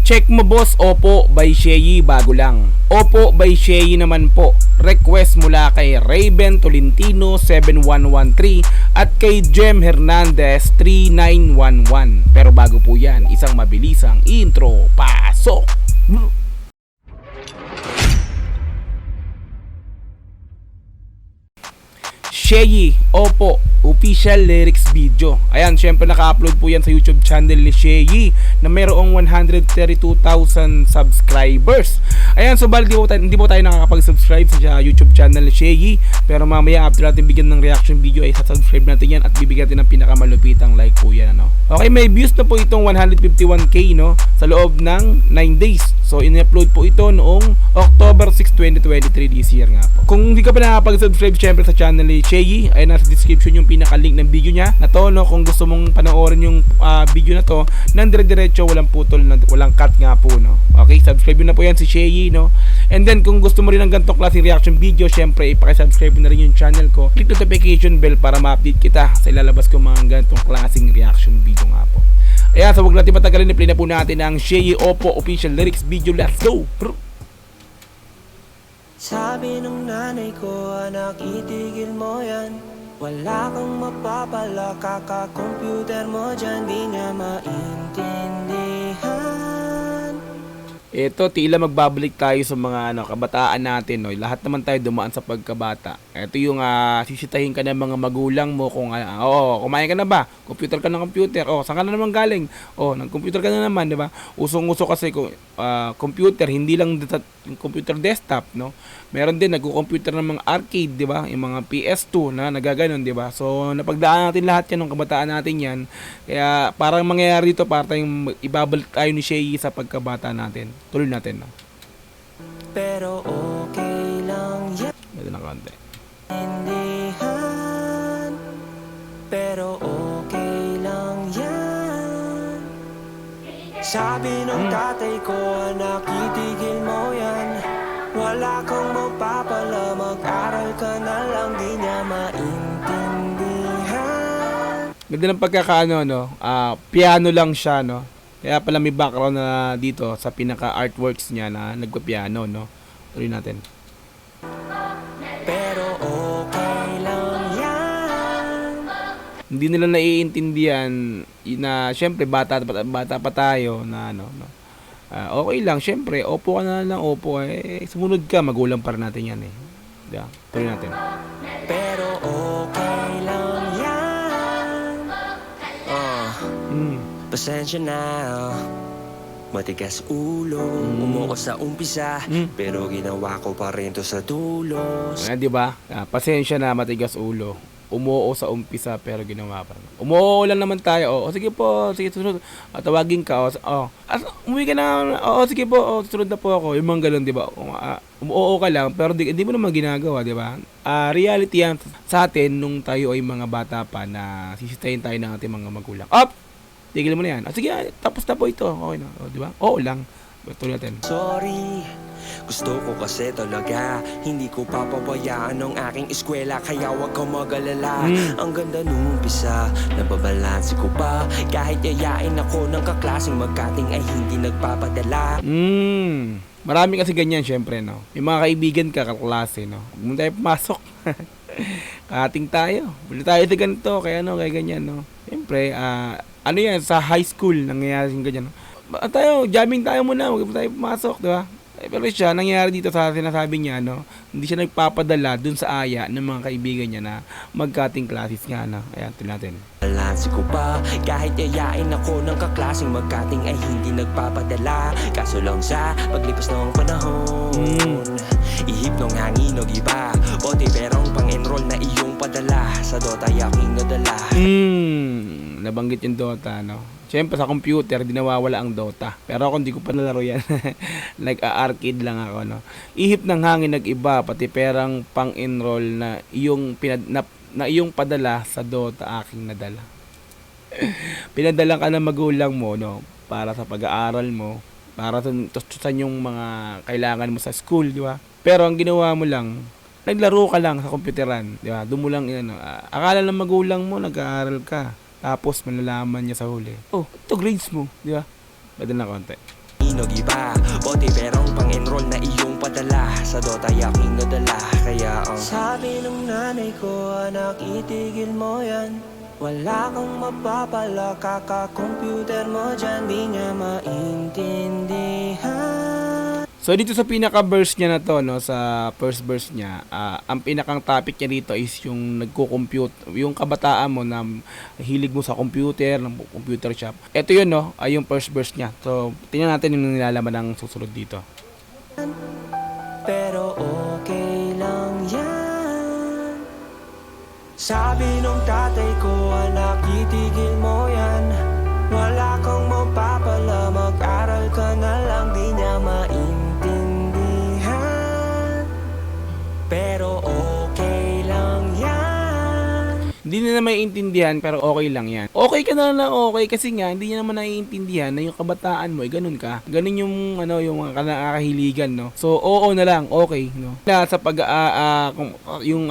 Check mo boss, Oppo by Sheyi bago lang. Oppo by Sheyi naman po. Request mula kay Raven Tolentino 7113 at kay Jem Hernandez 3911. Pero bago po yan, isang mabilisang intro. Pasok! Sheyi, Oppo, official lyrics video. Ayan, syempre naka-upload po yan sa YouTube channel ni Sheyi na mayroong 132,000 subscribers. Ayan, so bali hindi po tayo nakakapag-subscribe sa YouTube channel ni Sheyi. Pero mamaya after natin bigyan ng reaction video ay subscribe natin yan at bibigyan natin ng pinakamalupitang like po yan, ano? Okay, may views na po itong 151k, no? Sa loob ng 9 days. So, in-upload po ito noong October 6, 2023 this year nga po. Kung hindi ka pa nakapag-subscribe syempre sa channel ni Sheyi, ay nasa description yung pinaka-link ng video niya na to, no? Kung gusto mong panoorin yung video na to, nang dire-diretso, walang putol, walang cut nga po, no? Okay, subscribe na po yan si Sheyi, no? And then, kung gusto mo rin ng ganitong klaseng reaction video, syempre, ipakisubscribe na rin yung channel ko. Click notification bell para ma-update kita sa ilalabas ko mga ganitong klaseng reaction video nga po. Ayan, so huwag natin patagalin, i-play na po natin ang Sheyi Oppo official lyrics video. Let's go! Sabi ng nanay ko, anak, itigil mo yan. Wala kang mapapala, kaka-computer mo dyan, di niya maintindihan. Ito, tila magbabalik tayo sa mga kabataan natin, no? Lahat naman tayo dumaan sa pagkabata. Ito yung sisitahin ka ng mga magulang mo kung kumain ka na ba? Computer ka ng computer. Saan ka na naman galing? Nag-computer ka na naman, di ba? Usong-uso kasi computer, hindi lang computer desktop, no? Meron din nagko-computer ng mga arcade, di ba? Yung mga PS2 na nagaganon, di ba? So, napagdaan natin lahat yan ng kabataan natin yan. Kaya parang mangyayari dito, parang ibabalik tayo ni Sheyi sa pagkabata natin. Tuloy natin, no? Pero okay lang yan. Ito na konti. Indihan. Pero okay lang yan. Sabi ng tatay ko, anak, itigil mo yan. Wala kang mapapala, mag-aral ka na lang, di niya maintindihan. Ganda ng pagkakaano, no? Piano lang siya, no? Kaya pala may background na dito sa pinaka-artworks niya na nagpa-piano, no? Tuloy natin. Pero okay lang yan. Hindi nila naiintindihan na syempre bata pa tayo na no. Okay lang, syempre, Oppo ka na lang, Oppo, sumunod ka, magulang pa rin natin yan, eh. Diba? Tuloy natin. Pero okay lang yan. Pasensya na, matigas ulo, umuko sa umpisa, pero ginawa ko pa rin to sa dulo. Diba? Pasensya na, matigas ulo. Umuo sa umpisa pero ginawa pa rin. Umuo lang naman tayo. Sige po, sige susunod. Tawagin ka. Umuwi ka na. Sige po. Susunod na po ako. Yung mga ganun, di ba? Umuo ka lang pero hindi mo naman ginagawa, di ba? Reality yan sa atin nung tayo ay mga bata pa na sisitayin tayo ng ating mga magulang. Tigil mo na yan. Sige, tapos na po ito. Okay na. Di ba? Oo lang. Tuloy natin. Sorry, gusto ko kasi talaga, hindi ko papabayaan ang aking eskwela, kaya wag kang mag-alala. Ang ganda nung umpisa, nababalansi ko pa, kahit yayain ako ng kaklaseng magkating ay hindi nagpapadala. Marami kasi ganyan syempre, no? Yung mga kaibigan ka, kaklase, no? Huwag mo tayo pumasok. Kating tayo. Bili tayo sa ganito, kaya ganyan, no? Syempre, yan, sa high school, nangyayari yung ganyan, no? Jamming tayo muna, huwag mo tayo pumasok, di ba? Pero siya, nangyayari dito sa sinasabi niya, no? Hindi siya nagpapadala dun sa aya ng mga kaibigan niya na mag-cutting classes nga, no? Ayan, tingnan natin. Balansi ko pa, kahit yayain ako ng kaklaseng magkating ay hindi nagpapadala. Kaso lang sa paglipas ng panahon, ihip ng hangin o iba, bote perong pang-enroll na iyong padala. Sa Dota yaking nadala. Nabanggit yung Dota, no? Siyempre sa computer, di nawawala ang Dota. Pero ako hindi ko pa nalaro yan. Nag-arcade lang ako, no? Ihip ng hangin nag-iba, pati perang pang-enroll na iyong padala sa Dota aking nadala. Pinadala ka ng magulang mo, no? Para sa pag-aaral mo, para sa yung mga kailangan mo sa school, di ba? Pero ang ginawa mo lang, naglaro ka lang sa computeran, di ba? Doon mo lang, akala ng magulang mo, nag-aaral ka. Tapos malalaman niya sa huli, ito grades mo, di ba? Pwede na konti. hangin o giba Bote perong pang-enroll na iyong padala Sa Dota yaking nadala Kaya ang sabi ng nanay ko, anak itigil mo yan Wala kang mapapala, kaka-computer mo dyan Di niya maintindihan. So dito sa pinaka-verse niya na to, no, sa first verse niya, ang pinakang topic niya dito is yung nagko-compute, yung kabataan mo na hilig mo sa computer, ng computer shop. Ito yun, no, ay yung first verse niya. So tingnan natin yung nilalaman ng susunod dito. Pero okay lang yan. Sabi nung tatay ko, anak itigil mo yan. Wala kang mapapala, mag-aral ka na lang. Di niya maintindihan. Pero okay lang yan. Hindi na maiintindihan pero okay lang yan. Okay ka na lang okay kasi nga hindi niya naman naiintindihan na yung kabataan mo ganun ka. Ganun yung ano yung mga nakakahiligan, no. So oo na lang, okay, no. Sa yung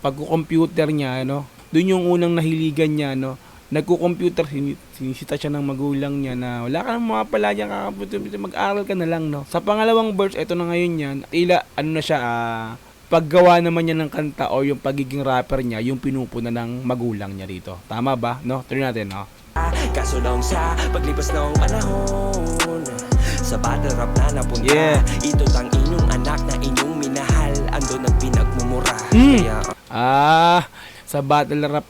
pagko-computer niya, no. Doon yung unang nahiligan niya, no. Nagko-computer, sinisita siya ng magulang niya na wala ka nang mapapala diyan, kaka-computer, mag-aral ka na lang, no. Sa pangalawang verse, ito na ngayon yan, tila ano na siya paggawa naman niya ng kanta o yung pagiging rapper niya, yung pinupuna ng magulang niya dito. Tama ba? No? Tuloy natin, no? Kaso lang sa paglipas ng panahon, sa battle rap na napunta, yeah. Ito tang inyong anak na inyong minahal, ando ng pinagmumura. Kaya sa battle rap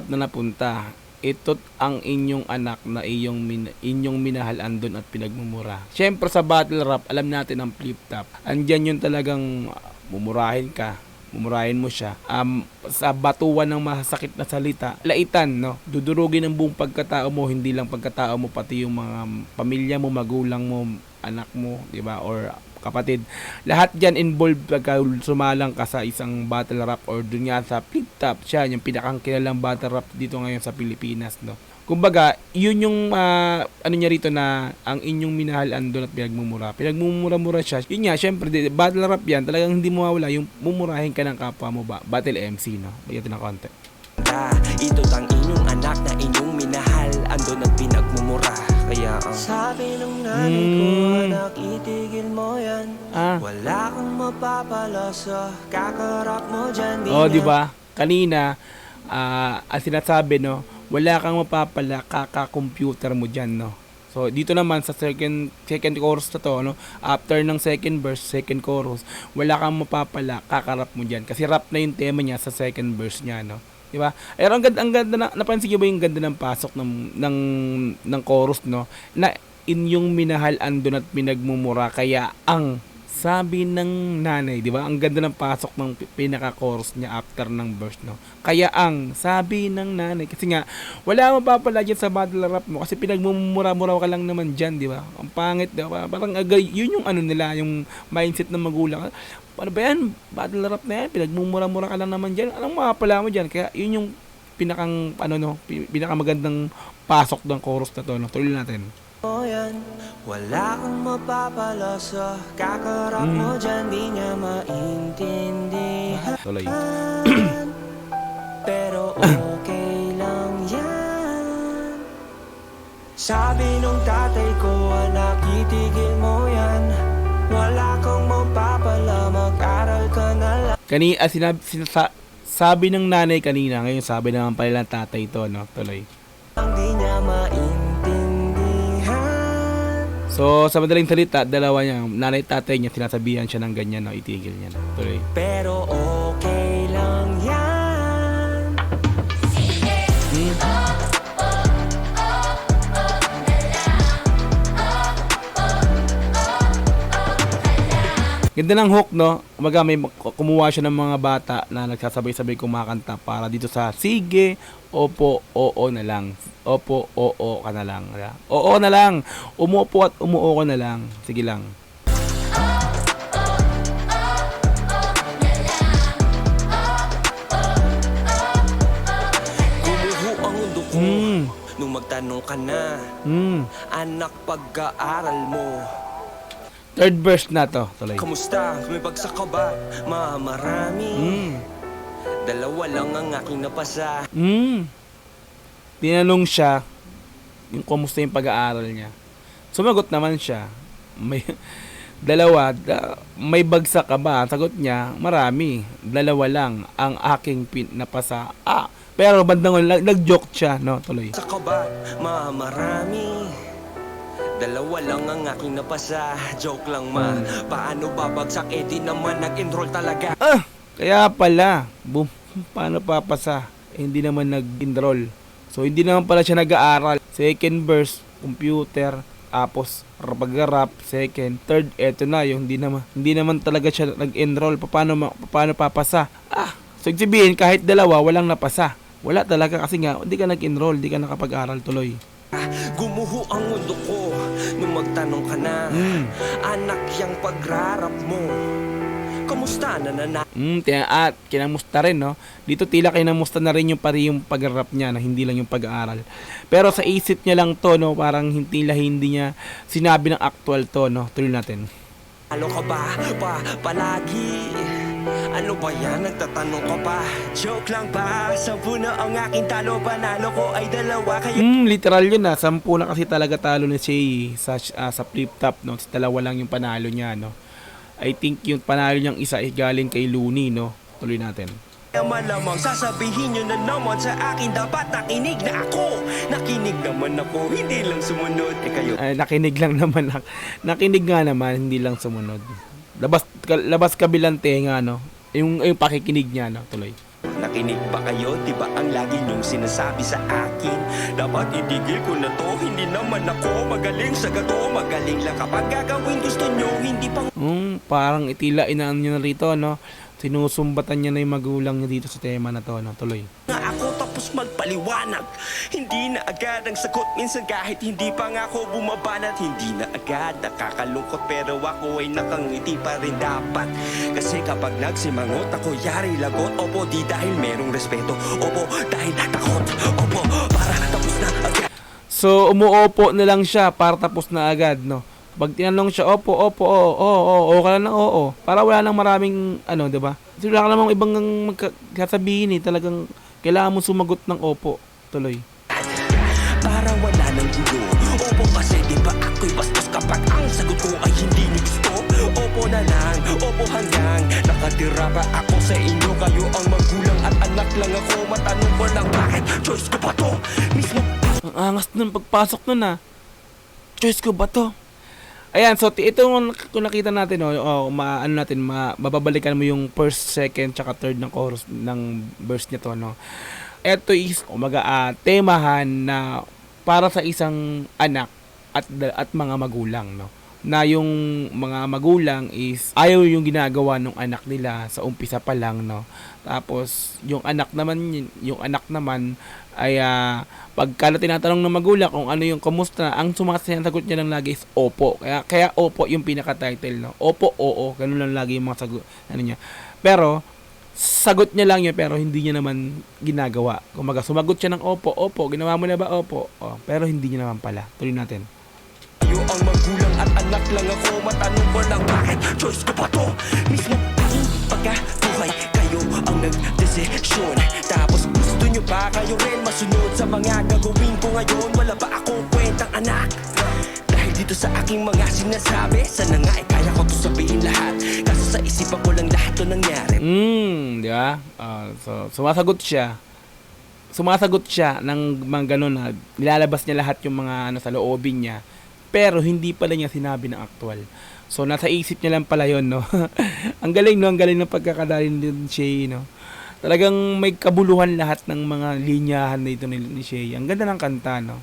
na napunta, ito't ang inyong anak na inyong minahal andon at pinagmumura. Siyempre sa battle rap, alam natin ang flip top. Andyan yung talagang mumurahin ka, mumurahin mo siya. Sa batuan ng masakit na salita, laitan, no? Dudurugin ang buong pagkatao mo, hindi lang pagkatao mo, pati yung mga pamilya mo, magulang mo, anak mo, di ba? Or kapatid. Lahat dyan involved pagka sumalang ka sa isang battle rap or dun nga sa flip top. Siya yung pinakang kilalang battle rap dito ngayon sa Pilipinas, no. Kumbaga, yun yung ano niya rito na ang inyong minahal andon at pinagmumura. Pinagmumura-mura siya. Yun nga, syempre, battle rap yan, talagang hindi mo mawala yung mumurahin ka ng kapwa mo ba. Battle MC, no. Bigyan natin ng konti. Ito tang inyong anak na inyong minahal, andon at pinagmumura. Kaya sabi ng nanay ko, anak itigil mo yan. Wala kang mapapala sa kakarap mo dyan. Di ba? Kanina, ang sinasabi, no, wala kang mapapala, kaka-computer mo dyan, no. So, dito naman sa second chorus na to, no, after ng second verse, second chorus, wala kang mapapala, kakarap mo dyan. Kasi rap na yung tema niya sa second verse niya, no. Diba? Pero ang ganda na, napansin niyo ba yung ganda ng pasok ng chorus, no? Na inyong minahal andon at pinagmumura, kaya ang sabi ng nanay, di ba? Ang ganda ng pasok ng pinaka-chorus niya after ng verse, no? Kaya ang sabi ng nanay, kasi nga wala mapapala dyan sa battle rap mo kasi pinagmumura-mura ka lang naman dyan, di ba? Ang pangit, di ba? Parang yun yung ano nila, yung mindset ng magulang. Ano ba yan? Battle rap na yan, pinagmumura-mura ka lang naman dyan. Anong mapapala mo dyan? Kaya yun yung pinakang pinakamagandang pasok ng chorus na to, no? Tuloy natin. Wala kang mapapala sa kakarap mo dyan, di niya maintindihan. Tuloy. Pero okay lang yan. Sabi nung tatay ko, anak itigil mo yan. Wala kang mapapala, mag-aral ka na lang. Sabi ng nanay kanina, ngayon sabi naman pala ng tatay to, no? Tuloy. Di niya maintindihan. So, sa madaling salita, dalawa niya, nanay tatay niya, sinasabihan siya ng ganyan, no? Itigil niya, no? Tuloy. Pero okay lang yan. Ganda ng hook, no? Kumbaga may kumuha siya ng mga bata na nagsasabay-sabay kumakanta para dito sa sige, opo, oo na lang. Opo, oo ka na lang. Oo na lang. Umupo at umuo ka na lang. Sige lang. Gumuho ang mundo ko nung magtanong ka na, anak, pag-aaral mo. Third verse na to. Tuloy. Kamusta? May bagsak ka ba? Marami. Dalawa lang ang aking napasa. Tinanong siya yung kumusta yung pag-aaral niya. Sumagot naman siya. May dalawa, may bagsak ka ba? Sagot niya, marami. Dalawa lang ang aking napasa. Pero bandang nag-joke siya, no? Tuloy. Sa kabat, marami. Dalawa lang ang aking napasa. Joke lang paano babagsak? Di naman nag-enroll talaga. Kaya pala, paano papasa? Hindi naman nag-enroll. So, hindi naman pala siya nag-aaral. Second verse, computer, tapos pag-rap, second, third, eto na, yung hindi naman talaga siya nag-enroll. Paano papasa? So, sabihin, kahit dalawa, walang napasa. Wala talaga kasi nga, hindi ka nag-enroll, hindi ka nakapag-aral tuloy. Gumuho ang mundo ko nung magtanong ka na, anak yang pagrarap mo, kamusta na? At kinamusta rin, no? Dito tila kinamusta na rin yung pari yung pag-rap niya, na hindi lang yung pag-aaral. Pero sa isip niya lang to, no? Parang hindi niya sinabi ng actual to, no? Tuloy natin. Ano ka ba? Palagi? Ano ba yan? Nagtatanong ka pa? Joke lang ba? 10 na ang aking talo, panalo ko ay 2 kaya... Literal yun 10 na kasi talaga talo ni Shay sa flip top, no? 2 lang yung panalo niya, no? I think yung panalo niyang isa ay galing kay Looney, no? Tuloy natin. Malamang sasabihin nyo na naman sa akin, dapat nakinig na ako. Nakinig naman ako, hindi lang sumunod. Kayo. Nakinig lang naman. Nakinig nga naman, hindi lang sumunod. Labas kabilang tenga, no? Yung pakikinig niya, no? Tuloy. Nakinig ba kayo? Diba ang lagi niyong sinasabi sa akin? Dapat itigil ko na to. Hindi naman ako magaling sa gato. Magaling lang kapag gagawin gusto nyo. Hindi pang... Parang itila inaan nyo na rito, no? Sinusumbatan niya na yung magulang niya dito sa tema na to, no? Tuloy. Ako tapos magpaliwanag. Hindi na agad ang sagot. Minsan kahit hindi pa nga ako bumabanat. Hindi na agad nakakalungkot. Pero ako ay nakangiti pa rin dapat. Kasi kapag nagsimangot ako, yari lagot. Opo, di dahil merong respeto. Opo, dahil takot. Opo, para tapos na agad. So, umuopo na lang siya para tapos na agad, no? Pag tinanong siya, opo, oo, ka lang ng oo. Para wala nang maraming, di ba? Kasi wala ka namang ibang magkasabihin, talagang kailangan mo sumagot ng opo. Tuloy. Para wala nang gulo. Opo kasi di ba ako'y bastos kapag ang sagot ko ay hindi nyo gusto. Opo na lang, opo hanggang nakatira pa ako sa inyo. Kayo ang magulang at anak lang ako. Matanong ko lang bakit choice ko ba to? Mismo. Ang angas nun pagpasok nun Choice ko ba to? Ayan, so ito kung nakita natin, mababalikan mo yung first, second, tsaka third ng chorus ng verse nito, no? Ito is, temahan na para sa isang anak at mga magulang, no? Na yung mga magulang is ayaw yung ginagawa ng anak nila sa umpisa pa lang, no? Tapos yung anak naman ay pagka tinatanong ng magulang kung ano yung kamusta, ang sumasagot niya lang lagi is opo. Kaya opo yung pinaka-title, no? Opo, oo, ganun lang lagi yung mga sagot niya. Pero sagot niya lang yun, pero hindi niya naman ginagawa. Kumaga sumagot siya ng opo, ginawa mo na ba opo? Pero hindi niya naman pala. Tuloy natin. Kayo ang magulang at anak lang ako. Matanong ko lang bakit choice ko ba to? Mismo aking pagkabuhay, kayo ang nagdesisyon. Tapos gusto nyo ba kayo rin masunod sa mga gagawin ko ngayon? Wala ba akong kwentang anak? Dahil dito sa aking mga sinasabi, sana nga kaya ko to sabihin lahat. Kaso sa isipan ko lang lahat to nangyari. Di ba? So sumasagot siya ng mga ganun na nilalabas niya lahat yung mga sa loobin niya. Pero hindi pala niya sinabi ng actual. So nasa isip niya lang pala yun, no? Ang galing, no? Ang galing ng pagkakadali ni Shay, no? Talagang may kabuluhan lahat ng mga linyahan na ito ni Shay. Ang ganda ng kanta, no?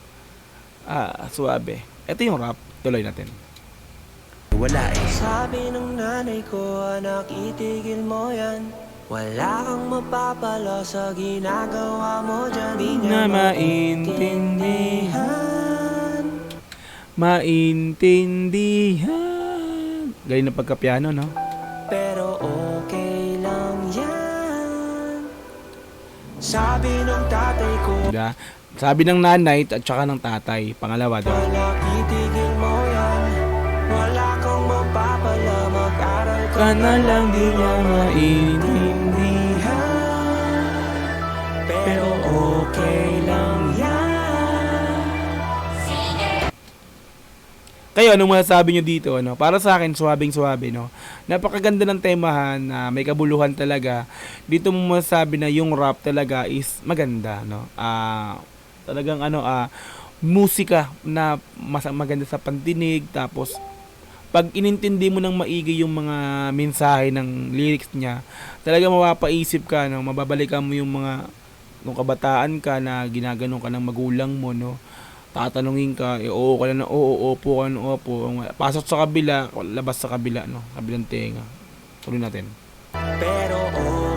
Suabe. Ito yung rap. Tuloy natin. Wala sabi ng nanay ko, anak, itigil mo yan. Wala kang mapapala sa ginagawa mo dyan. Di Na maintindihan. Galing ng pagkapiano, no? Pero okay lang yan. Sabi ng tatay ko, Diba? Sabi ng nanay at saka ng tatay. Pangalawa, diba? wala, itigil mo yan. Wala kang mapapala, mag-aral ka na lang, di niya maintindihan. Pero okay lang yan. Kayo, anong masasabi nyo dito? Ano? Para sa akin, suwabing-suwabe, no? Napakaganda ng temahan, may kabuluhan talaga. Dito mo masasabi na yung rap talaga is maganda, no? Talagang musika na maganda sa pandinig, tapos pag inintindi mo ng maigi yung mga mensahe ng lyrics niya, talaga mapapaisip ka, no? Mababalikan mo yung mga nung kabataan ka na ginaganon ka ng magulang mo, no? Tatanungin ka, oo ka na, oo, opo ka na, opo. Pasok sa kabila, labas sa kabila, no? Kabilang tenga. Tuloy natin. Pero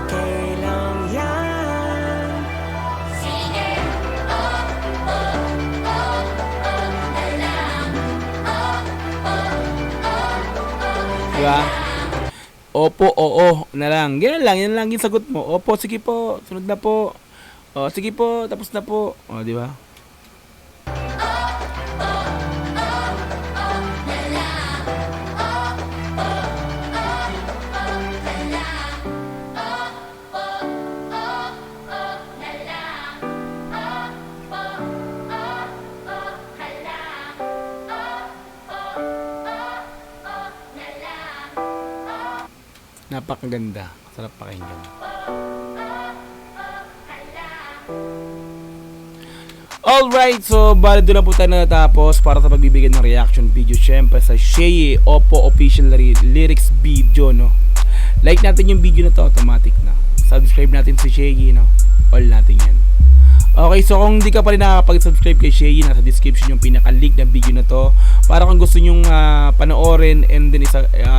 okay lang yan. Diba? Opo, oo, na lang. Yan lang yung sagot mo. Opo, sige po, sunod na po. O, sige po, tapos na po. O, di ba? Napakaganda. Sarap pakinggan. Alright, so bali doon na po tayo natapos para sa pagbibigay ng reaction video syempre sa Sheye Oppo official lyrics video, no? Like natin yung video na to, automatic na. Subscribe natin si Sheye, no? All natin yan. Okay, so kung hindi ka pa rin nakakapag-subscribe kay Sheye, nasa description yung pinaka-link ng video na to. Para kung gusto nyong panoorin and then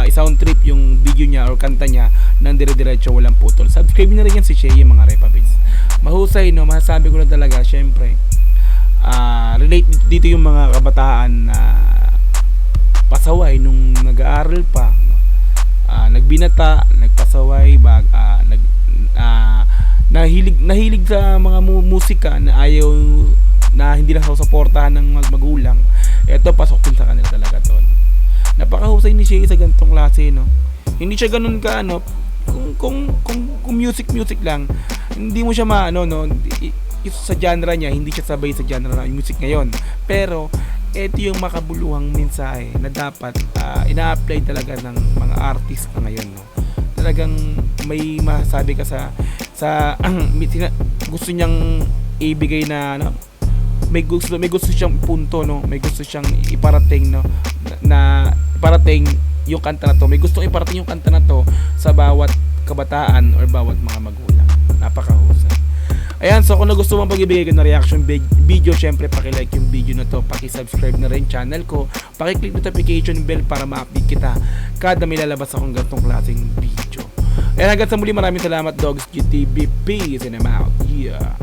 sound trip yung video niya or kanta niya nang dire-diretso walang putol. Subscribe na rin yan si Sheye, mga repabits. Mahusay, no? Masasabi ko na talaga, syempre. Relate dito yung mga kabataan na pasaway nung nag-aaral pa, no? Nagbinata, nagpasaway, nahilig sa mga musika na ayaw na hindi na suportahan ng magulang. Ito pasok din sa kanila talaga to. Napakahusay ni Sheye sa ganitong klase, no? Hindi siya ganun ka kung music lang, hindi mo siya sa genre niya, hindi siya sabay sa genre ng music ngayon. Pero ito yung makabuluhang mensahe na dapat ina-apply talaga ng mga artist na ngayon, no? Talagang may masasabi ka sa gusto niyang ibigay na may gusto siyang punto, no? May gusto siyang iparating, no? Na iparating yung kanta na to. May gustong iparating yung kanta na to sa bawat kabataan or bawat mga magulang. Napakahusay. Ayan, so kung nagustuhan pagbibigay ko ng reaction video, syempre paki-like yung video na to, paki-subscribe na rin channel ko, paki-click notification bell para ma-update kita kada may lalabas akong ganitong klaseng video. Ayan, hanggang sa muli, maraming salamat, Dogs GTV. Peace and I'm out. Yeah.